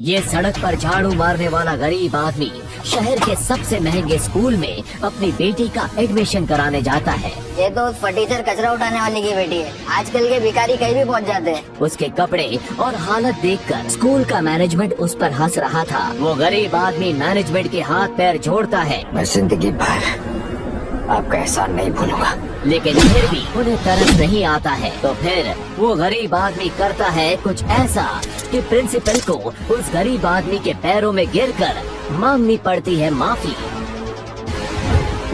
ये सड़क पर झाड़ू मारने वाला गरीब आदमी शहर के सबसे महंगे स्कूल में अपनी बेटी का एडमिशन कराने जाता है। ये तो उस फटीचर कचरा उठाने वाले की बेटी है। आजकल के भिखारी कहीं भी पहुंच जाते हैं। उसके कपड़े और हालत देखकर स्कूल का मैनेजमेंट उस पर हंस रहा था। वो गरीब आदमी मैनेजमेंट के हाथ पैर जोड़ता है। मैं जिंदगी भर आपका एहसान नहीं भूलूंगा। लेकिन फिर भी उन्हें तरस नहीं आता है। तो फिर वो गरीब आदमी करता है कुछ ऐसा कि प्रिंसिपल को उस गरीब आदमी के पैरों में गिरकर मांगनी पड़ती है माफी।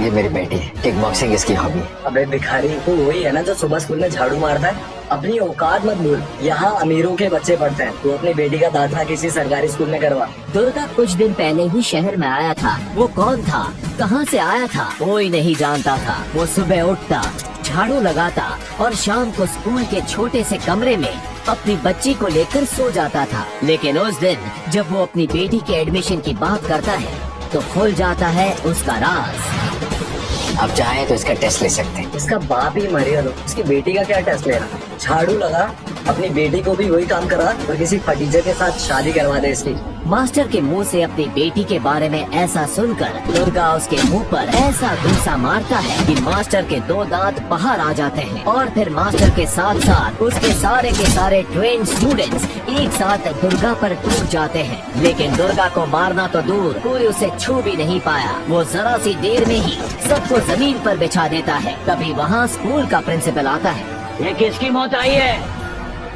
ये मेरी बेटी है, किक बॉक्सिंग इसकी हॉबी है। अबे भिखारी, तू वही है ना जो सुबह स्कूल में झाड़ू मारता है? अपनी औकात मत भूल, यहाँ अमीरों के बच्चे पढ़ते हैं। तू अपनी बेटी का दाखिला किसी सरकारी स्कूल में करवा। दुर्गा कुछ दिन पहले ही शहर में आया था। वो कौन था, कहाँ से आया था, कोई नहीं जानता था। वो सुबह उठता, झाड़ू लगाता और शाम को स्कूल के छोटे से कमरे में अपनी बच्ची को लेकर सो जाता था। लेकिन उस दिन जब वो अपनी बेटी के एडमिशन की बात करता है तो खुल जाता है उसका राज। आप चाहें तो इसका टेस्ट ले सकते हैं। इसका बाप ही मरिया लो, उसकी बेटी का क्या टेस्ट लेना? झाड़ू लगा, अपनी बेटी को भी वही काम करा और किसी फटीचर के साथ शादी करवा दे इसकी। मास्टर के मुंह से अपनी बेटी के बारे में ऐसा सुनकर दुर्गा उसके मुंह पर ऐसा गुस्सा मारता है कि मास्टर के 2 दांत बाहर आ जाते हैं। और फिर मास्टर के साथ साथ उसके सारे के सारे ट्रेन स्टूडेंट्स एक साथ दुर्गा पर टूट जाते हैं। लेकिन दुर्गा को मारना तो दूर, कोई उसे छू भी नहीं पाया। वो जरा सी देर में ही सबको जमीन पर बिछा देता है। तभी वहाँ स्कूल का प्रिंसिपल आता है। ये किसकी मौत आई है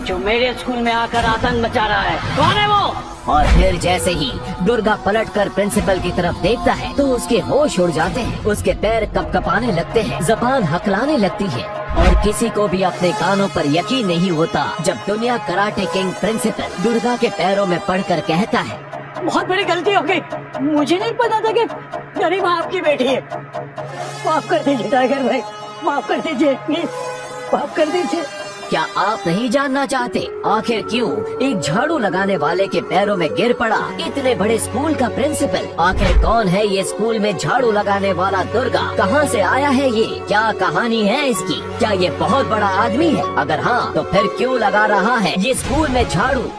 जो मेरे स्कूल में आकर आतंक मचा रहा है? कौन है वो? और फिर जैसे ही दुर्गा पलटकर प्रिंसिपल की तरफ देखता है तो उसके होश उड़ जाते हैं। उसके पैर कपकपाने लगते हैं, जबान हकलाने लगती है और किसी को भी अपने कानों पर यकीन नहीं होता जब दुनिया कराटे किंग प्रिंसिपल दुर्गा के पैरों में पड़कर कहता है, बहुत बड़ी गलती हो गई। मुझे नहीं पता था कि गरीब आपकी बेटी है। माफ कर दीजिए टाइगर भाई, माफ कर दीजिए, प्लीज माफ कर दीजिए। क्या आप नहीं जानना चाहते आखिर क्यों एक झाड़ू लगाने वाले के पैरों में गिर पड़ा इतने बड़े स्कूल का प्रिंसिपल? आखिर कौन है ये स्कूल में झाड़ू लगाने वाला दुर्गा? कहाँ से आया है ये? क्या कहानी है इसकी? क्या ये बहुत बड़ा आदमी है? अगर हाँ तो फिर क्यों लगा रहा है ये स्कूल में झाड़ू?